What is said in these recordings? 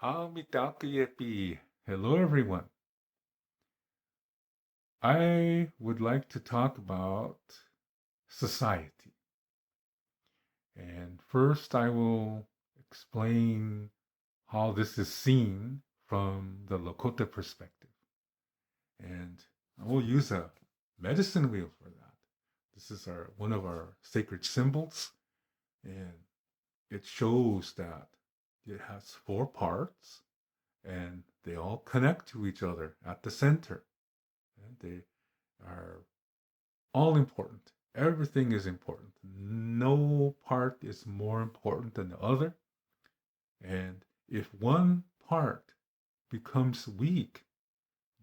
Mitakuyepi. Hello, everyone. I would like to talk about society. And first, I will explain how this is seen from the Lakota perspective. And I will use a medicine wheel for that. This is one of our sacred symbols, and it shows that it has 4 parts and they all connect to each other at the center. And they are all important. Everything is important. No part is more important than the other. And if one part becomes weak,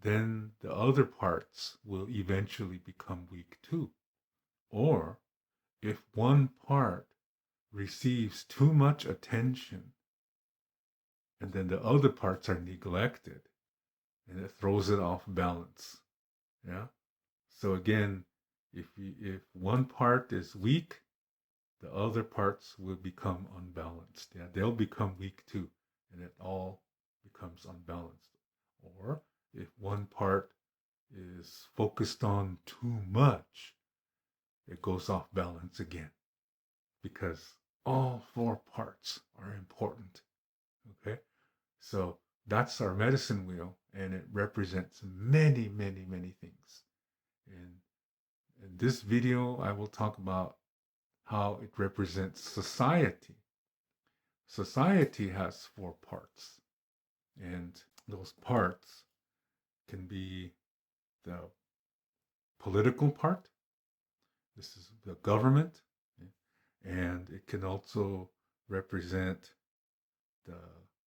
then the other parts will eventually become weak too. Or if one part receives too much attention and then the other parts are neglected and it throws it off balance. Yeah. So again, if one part is weak, the other parts will become unbalanced. Yeah, they'll become weak too, and it all becomes unbalanced. Or if one part is focused on too much, it goes off balance again, because all 4 parts are important. Okay, so that's our medicine wheel, and it represents many, many, many things. And in this video, I will talk about how it represents society. Society has 4 parts, and those parts can be the political part. This is the government, and it can also represent the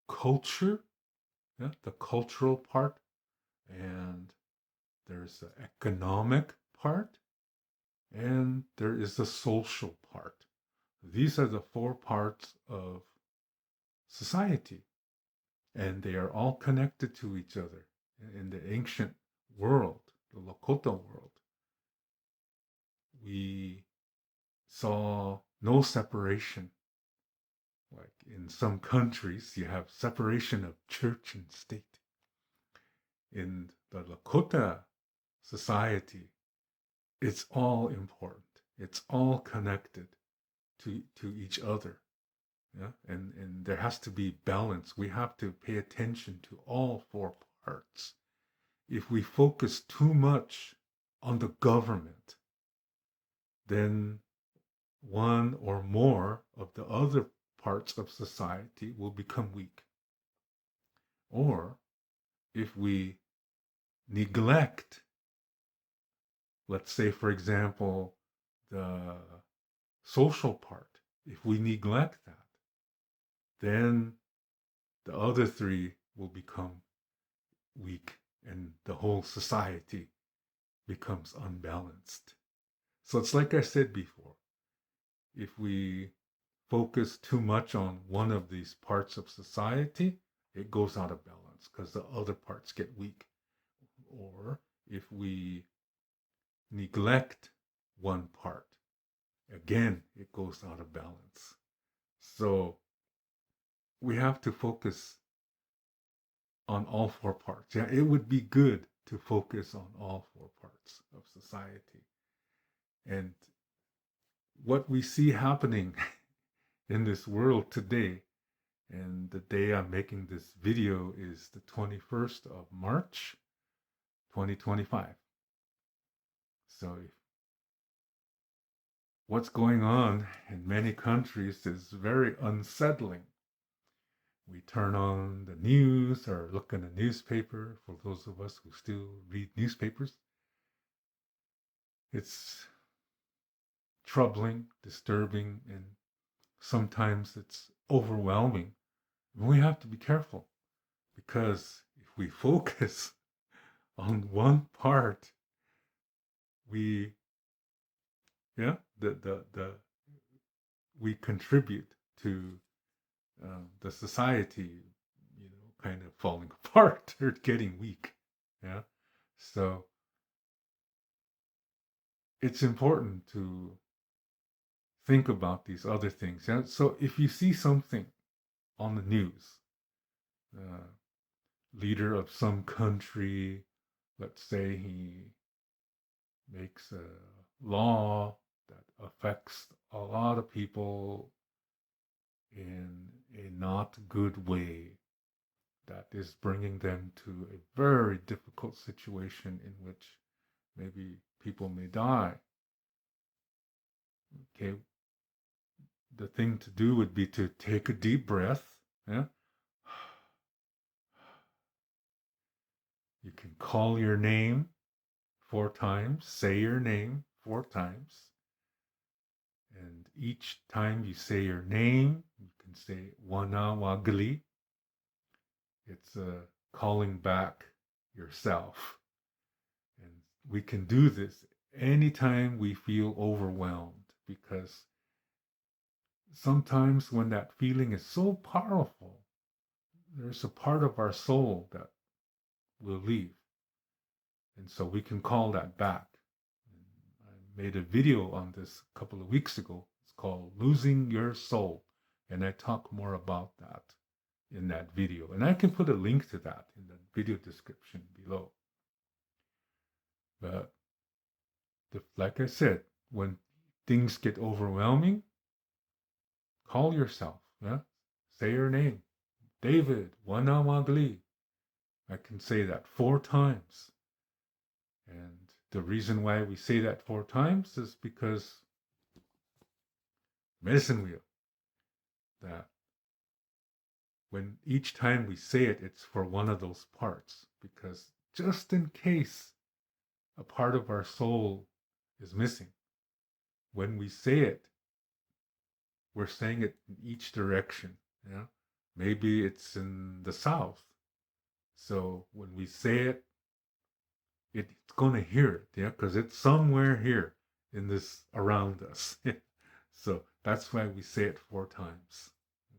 culture, yeah, the cultural part, and there's the economic part, and there is the social part. These are the 4 parts of society, and they are all connected to each other. In the ancient world, the Lakota world, we saw no separation. Like in some countries, you have separation of church and state. In the Lakota society, it's all important. It's all connected to each other. Yeah, and there has to be balance. We have to pay attention to all 4 parts. If we focus too much on the government, then one or more of the other parts of society will become weak. Or if we neglect, let's say, for example, the social part, if we neglect that, then the other 3 will become weak and the whole society becomes unbalanced. So it's like I said before, if we focus too much on one of these parts of society, it goes out of balance because the other parts get weak. Or if we neglect one part, again, it goes out of balance. So we have to focus on all 4 parts. Yeah, it would be good to focus on all 4 parts of society. And what we see happening in this world today, and the day I'm making this video is the 21st of March, 2025. So what's going on in many countries is very unsettling. We turn on the news or look in a newspaper, for those of us who still read newspapers. It's troubling, disturbing, and sometimes it's overwhelming. We have to be careful, because if we focus on one part, we we contribute to the society, kind of falling apart or getting weak. Yeah, so it's important to think about these other things. Yeah? So if you see something on the news, leader of some country, let's say he makes a law that affects a lot of people in a not good way, that is bringing them to a very difficult situation in which maybe people may die. Okay, the thing to do would be to take a deep breath. Yeah? You can call your name 4 times, say your name 4 times. And each time you say your name, you can say Wana Wagali. It's calling back yourself. And we can do this anytime we feel overwhelmed, because sometimes when that feeling is so powerful, there's a part of our soul that will leave. And so we can call that back. And I made a video on this a couple of weeks ago. It's called Losing Your Soul. And I talk more about that in that video. And I can put a link to that in the video description below. But like I said, when things get overwhelming, call yourself. Yeah? Say your name. David, Wanamagli. I can say that 4 times. And the reason why we say that 4 times is because medicine wheel, that when each time we say it, it's for one of those parts, because just in case a part of our soul is missing, when we say it, we're saying it in each direction. Yeah? Maybe it's in the south. So when we say it, it's going to hear it, yeah, because it's somewhere here in this around us. So that's why we say it 4 times.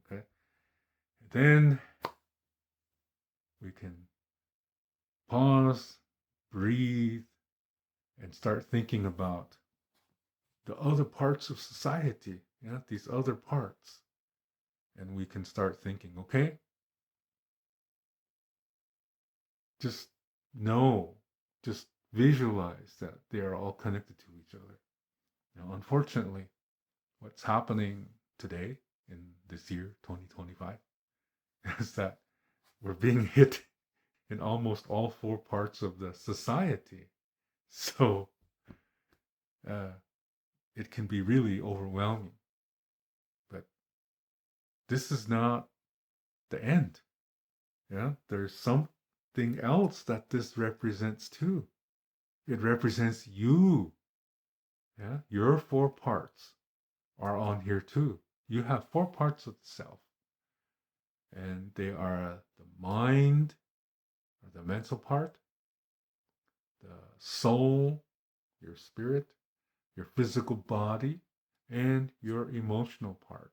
Okay. And then we can pause, breathe, and start thinking about the other parts of society, yeah, these other parts. And we can start thinking, okay, just know, just visualize that they are all connected to each other. Now, unfortunately, what's happening today in this year, 2025, is that we're being hit in almost all 4 parts of the society. So it can be really overwhelming. But this is not the end. Yeah, there's something else that this represents too. It represents you. Yeah, your 4 parts are on here too. You have 4 parts of the self, and they are the mind, or the mental part, the soul, your spirit, your physical body, and your emotional part.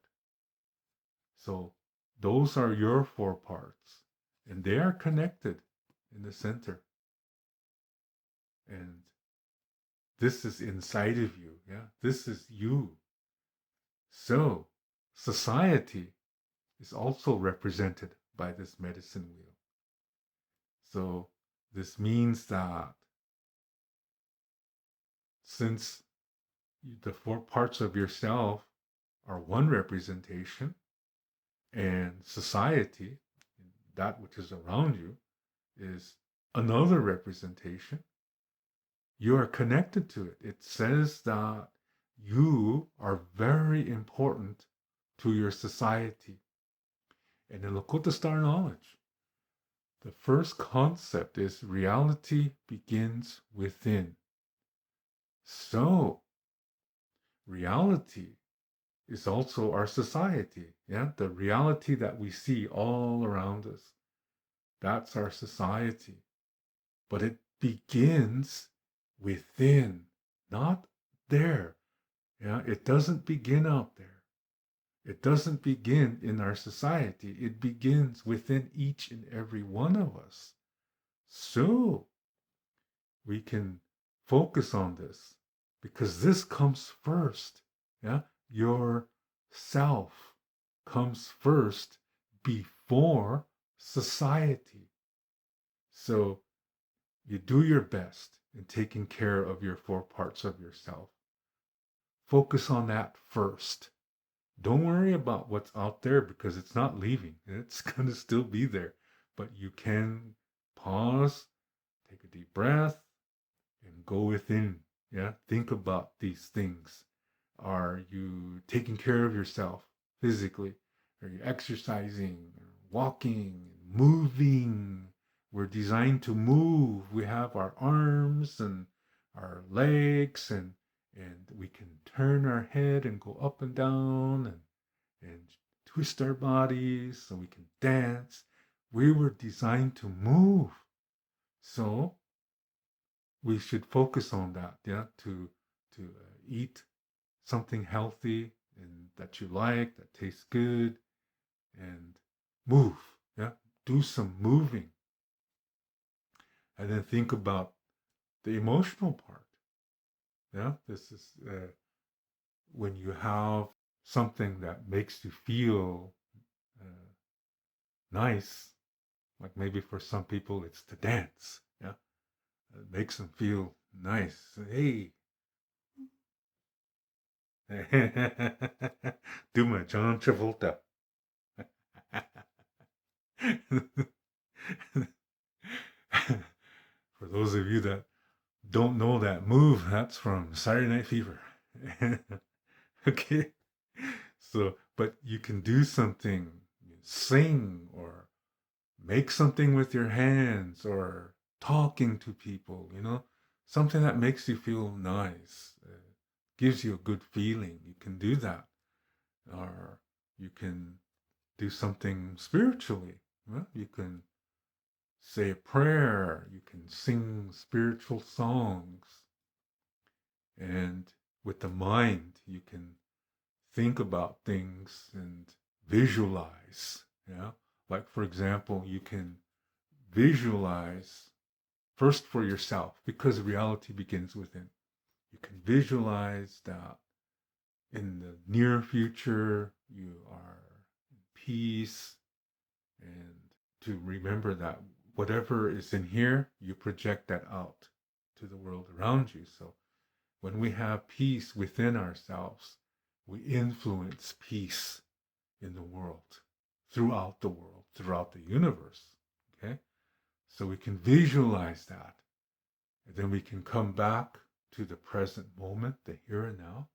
So those are your 4 parts, and they are connected in the center. And this is inside of you. Yeah, this is you. So society is also represented by this medicine wheel. So this means that since the 4 parts of yourself are one representation, and society, that which is around you, is another representation, you are connected to it. It says that you are very important to your society. And in Lakota Star Knowledge, the first concept is reality begins within. So, reality is also our society. Yeah, the reality that we see all around us. That's our society. But it begins within, not there. Yeah, it doesn't begin out there. It doesn't begin in our society. It begins within each and every one of us. So we can focus on this, because this comes first. Yeah, your self comes first before society. So you do your best in taking care of your 4 parts of yourself. Focus on that first. Don't worry about what's out there because it's not leaving. It's going to still be there. But you can pause, take a deep breath, and go within. Yeah. Think about these things. Are you taking care of yourself physically? Are you exercising, walking, moving? We're designed to move. We have our arms and our legs, and we can turn our head and go up and down and twist our bodies so we can dance. We were designed to move. So we should focus on that, yeah, to eat something healthy and that you like, that tastes good, and move, yeah, do some moving. And then think about the emotional part. Yeah, this is when you have something that makes you feel nice, like maybe for some people it's to dance, yeah, it makes them feel nice. Hey, do my John Travolta. For those of you that don't know that move, that's from Saturday Night Fever. Okay. So, but you can do something, sing or make something with your hands or talking to people, something that makes you feel nice, gives you a good feeling. You can do that. Or you can do something spiritually. You can say a prayer, you can sing spiritual songs, and with the mind, you can think about things and visualize. Yeah. Like, for example, you can visualize first for yourself because reality begins within. You can visualize that in the near future you are in peace, and to remember that whatever is in here, you project that out to the world around you. So when we have peace within ourselves, we influence peace in the world, throughout the universe. Okay? So we can visualize that. And then we can come back to the present moment, the here and now.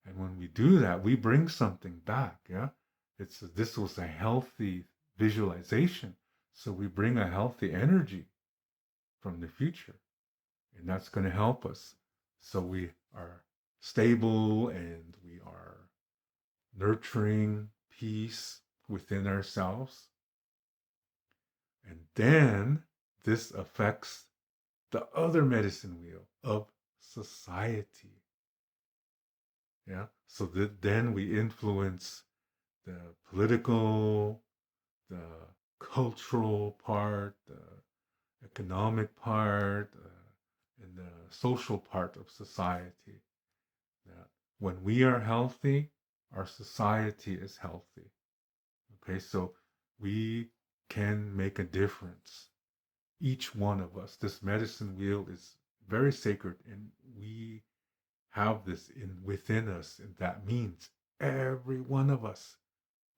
And when we do that, we bring something back. Yeah. This was a healthy visualization. So we bring a healthy energy from the future. And that's going to help us. So we are stable and we are nurturing peace within ourselves. And then this affects the other medicine wheel of society. Yeah. So that then we influence the political, the cultural part, the economic part, and the social part of society. That when we are healthy, our society is healthy. Okay, so we can make a difference. Each one of us, this medicine wheel is very sacred, and we have this within us, and that means every one of us,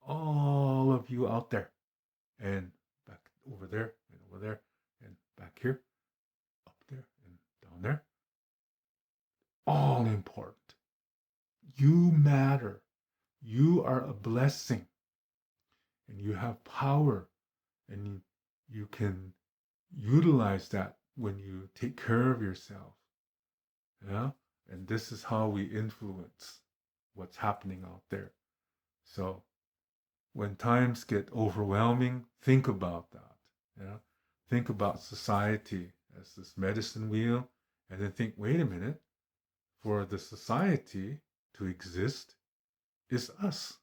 all of you out there, and back over there, and over there, and back here, up there, and down there, all important. You matter. You are a blessing, and you have power, and you can utilize that when you take care of yourself. Yeah, and this is how we influence what's happening out there. So when times get overwhelming, think about that. Yeah, think about society as this medicine wheel, and then think, wait a minute, for the society to exist is us.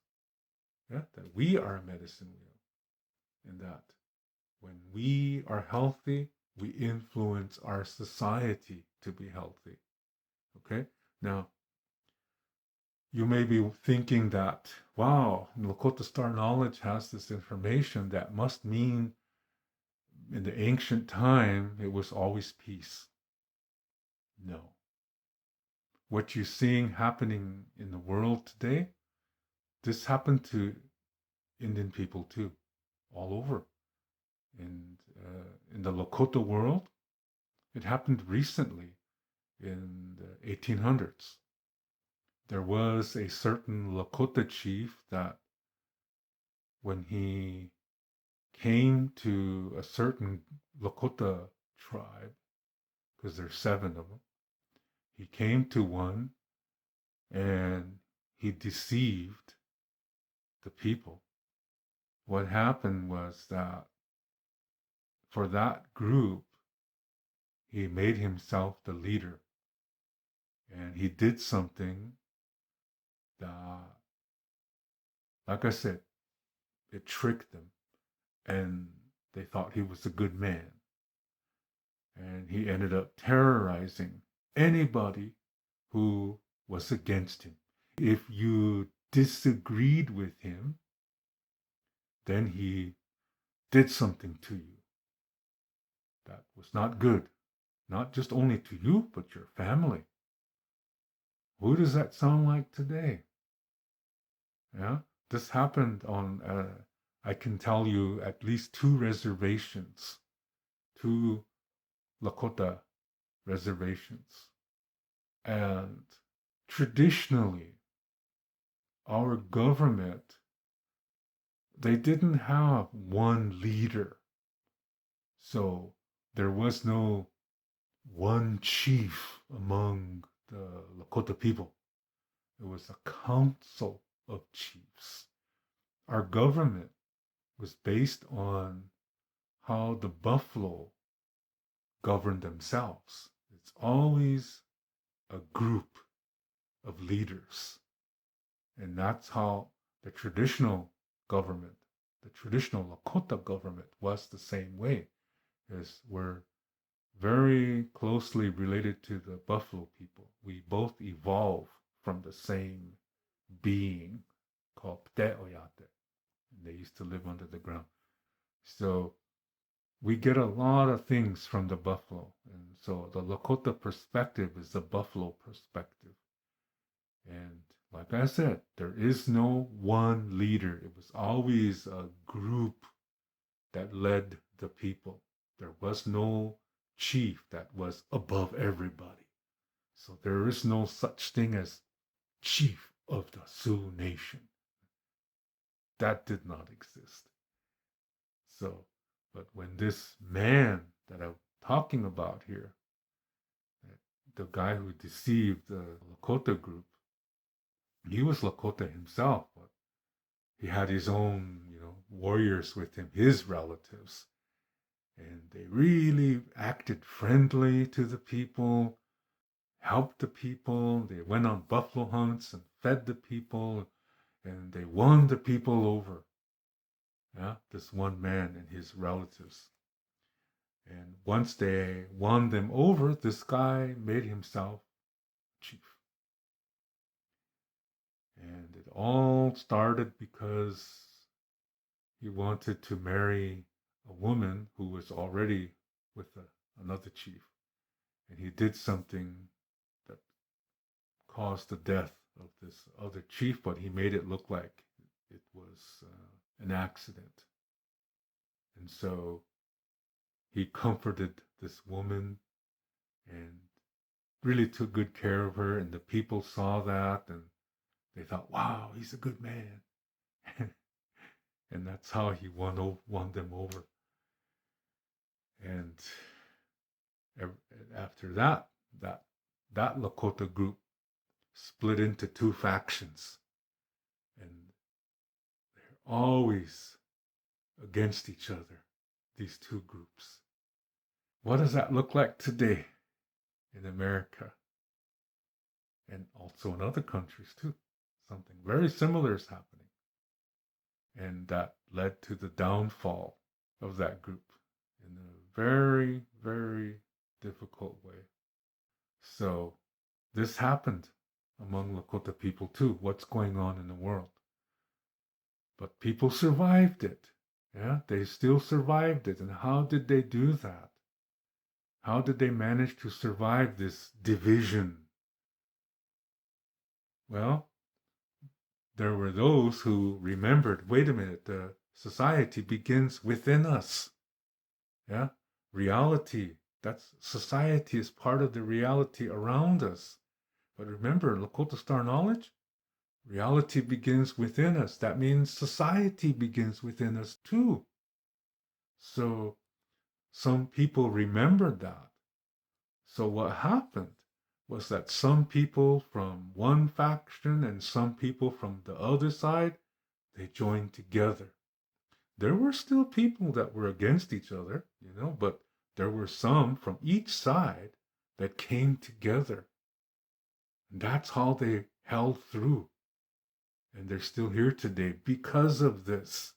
Yeah, that we are a medicine wheel, and that when we are healthy, we influence our society to be healthy. Okay, now you may be thinking that, wow, Lakota Star Knowledge has this information that must mean in the ancient time it was always peace. No. What you're seeing happening in the world today, this happened to Indian people too, all over. And in the Lakota world, it happened recently in the 1800s. There was a certain Lakota chief that when he came to a certain Lakota tribe, because there's 7 of them, he came to one and he deceived the people. What happened was that for that group, he made himself the leader. And he did something that, like I said, it tricked them. And they thought he was a good man. And he ended up terrorizing anybody who was against him. If you disagreed with him, then he did something to you that was not good, not just only to you, but your family. Who does that sound like today? Yeah, this happened on, I can tell you, at least 2 reservations, 2 Lakota reservations. And traditionally, our government, they didn't have one leader. So there was no one chief among the Lakota people. It was a council of chiefs. Our government was based on how the buffalo govern themselves. It's always a group of leaders. And that's how the traditional government, the traditional Lakota government was the same way, is we're very closely related to the buffalo people. We both evolve from the same being called Pte Oyate. And they used to live under the ground. So we get a lot of things from the buffalo. And so the Lakota perspective is the buffalo perspective. And like I said, there is no one leader. It was always a group that led the people. There was no chief that was above everybody. So there is no such thing as chief of the Sioux Nation. That did not exist. So, but when this man that I'm talking about here, the guy who deceived the Lakota group, he was Lakota himself, but he had his own, warriors with him, his relatives. And they really acted friendly to the people, helped the people. They went on buffalo hunts and fed the people, and they won the people over. Yeah, this one man and his relatives. And once they won them over, this guy made himself chief. And it all started because he wanted to marry a woman who was already with another chief. And he did something that caused the death of this other chief, but he made it look like it was an accident. And so he comforted this woman and really took good care of her. And the people saw that and they thought, wow, he's a good man. And that's how he won them over. And after that Lakota group split into 2 factions. And they're always against each other, these 2 groups. What does that look like today in America? And also in other countries too. Something very similar is happening. And that led to the downfall of that group in a very, very difficult way. So this happened among Lakota people too, what's going on in the world. But people survived it. Yeah, they still survived it. And how did they do that? How did they manage to survive this division? Well, there were those who remembered, wait a minute, the society begins within us. Yeah, reality, that's society is part of the reality around us. But remember, Lakota Star Knowledge, reality begins within us. That means society begins within us too. So some people remembered that. So what happened was that some people from one faction and some people from the other side, they joined together. There were still people that were against each other, but there were some from each side that came together. And that's how they held through. And they're still here today because of this.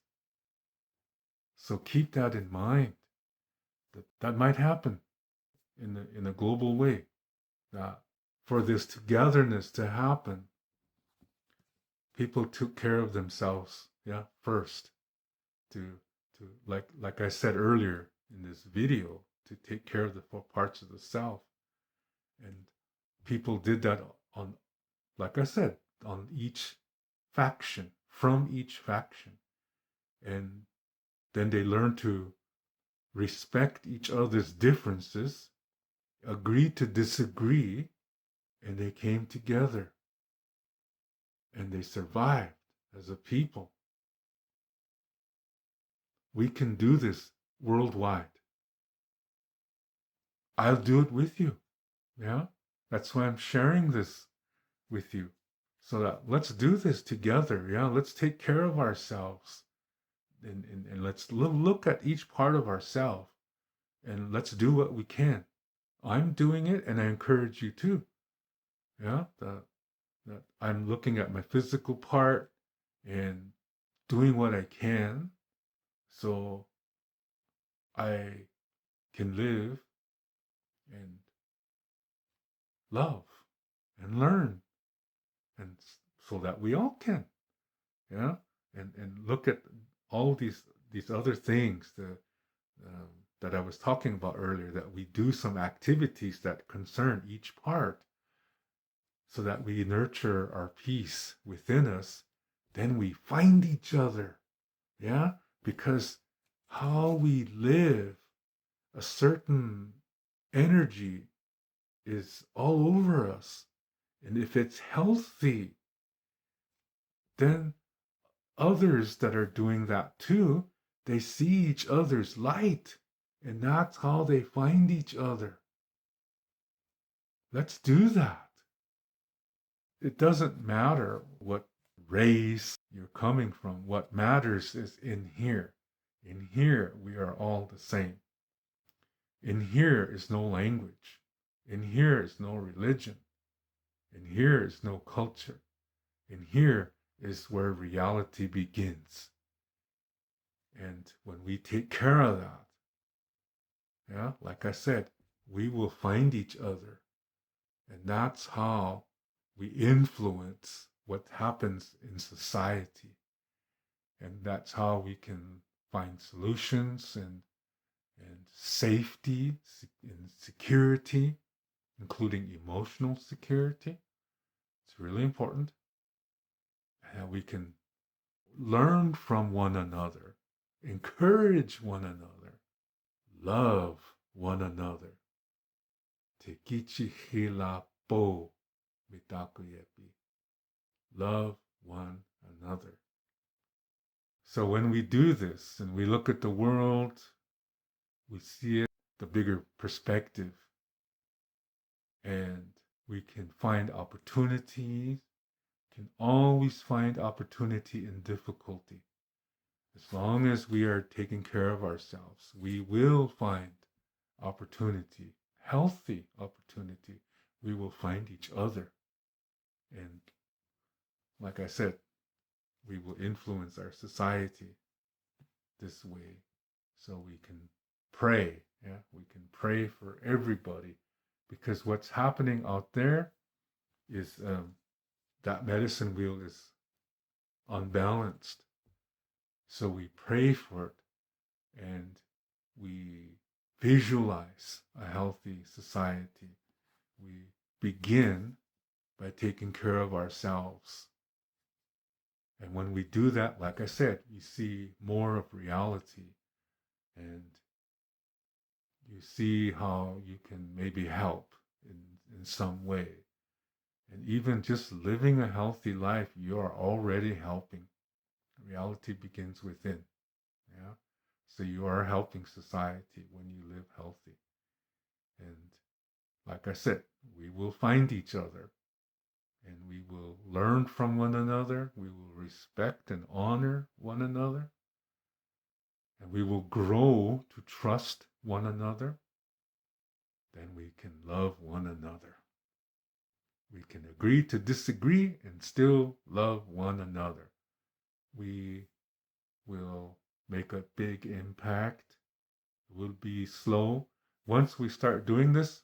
So keep that in mind. That might happen in a global way. For this togetherness to happen, people took care of themselves, first. To like I said earlier in this video, to take care of the four parts of the self. And people did that on, like I said, on each faction, from each faction. And then they learned to respect each other's differences, agree to disagree, and they came together. And they survived as a people. We can do this worldwide. I'll do it with you. Yeah? That's why I'm sharing this with you. So that let's do this together. Yeah? Let's take care of ourselves. And let's look at each part of ourselves. And let's do what we can. I'm doing it, and I encourage you too. Yeah? That I'm looking at my physical part and doing what I can so I can live and love and learn, and so that we all can, yeah, and look at all these other things that I was talking about earlier, that we do some activities that concern each part, so that we nurture our peace within us. Then we find each other, yeah, because how we live, a certain energy is all over us. And if it's healthy, then others that are doing that too, they see each other's light. And that's how they find each other. Let's do that. It doesn't matter what race you're coming from. What matters is in here. In here, we are all the same. In here is no language. In here is no religion. In here is no culture. In here is where reality begins. And when we take care of that, yeah, like I said, we will find each other. And that's how we influence what happens in society. And that's how we can find solutions and safety and security, including emotional security. It's really important. And we can learn from one another, encourage one another, love one another. Tekichi hila po Mitakuyepi. Love one another. So when we do this and we look at the world, we see it, the bigger perspective, and we can find opportunities, can always find opportunity in difficulty. As long as we are taking care of ourselves, we will find opportunity, healthy opportunity. We will find each other. And like I said, we will influence our society this way. So we can pray. Yeah, we can pray for everybody, because what's happening out there is that medicine wheel is unbalanced. So we pray for it and we visualize a healthy society. We begin by taking care of ourselves. And when we do that, like I said, we see more of reality and you see how you can maybe help in some way. And even just living a healthy life, you are already helping. Reality begins within. Yeah. So you are helping society when you live healthy. And like I said, we will find each other and we will learn from one another. We will respect and honor one another. And we will grow to trust one another. Then we can love one another. We can agree to disagree and still love one another. We will make a big impact. It will be slow. Once we start doing this,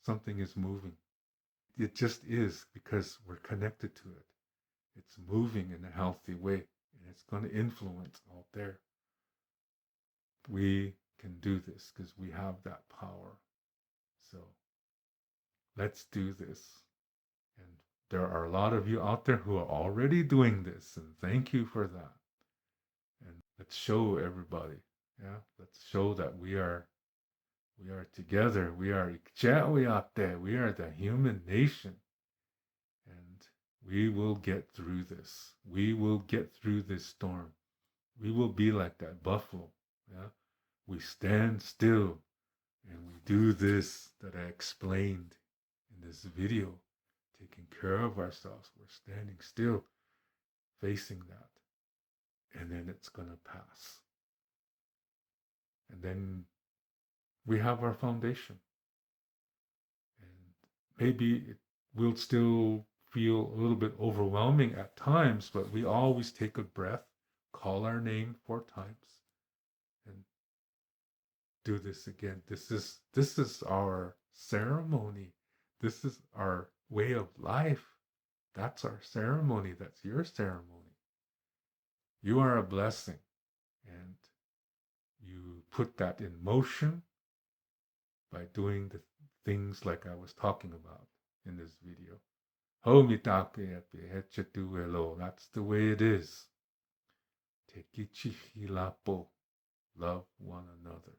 something is moving. It just is because we're connected to it. It's moving in a healthy way and it's going to influence out there. We can do this because we have that power. So let's do this. And there are a lot of you out there who are already doing this, and thank you for that. And let's show everybody, yeah, let's show that we are together. We are Ikcheoyate. We are the human nation, and we will get through this. We will get through this storm. We will be like that buffalo. Yeah, we stand still, and we do this that I explained in this video. Taking care of ourselves. We're standing still, facing that. And then it's going to pass. And then we have our foundation. And maybe it will still feel a little bit overwhelming at times, but we always take a breath, call our name 4 times, and do this again. This is our ceremony. This is our way of life. That's our ceremony. That's your ceremony. You are a blessing. And you put that in motion by doing the things like I was talking about in this video. Ho Mitakuyepi, hechetuelo. That's the way it is. Tekichi hilapo. Love one another.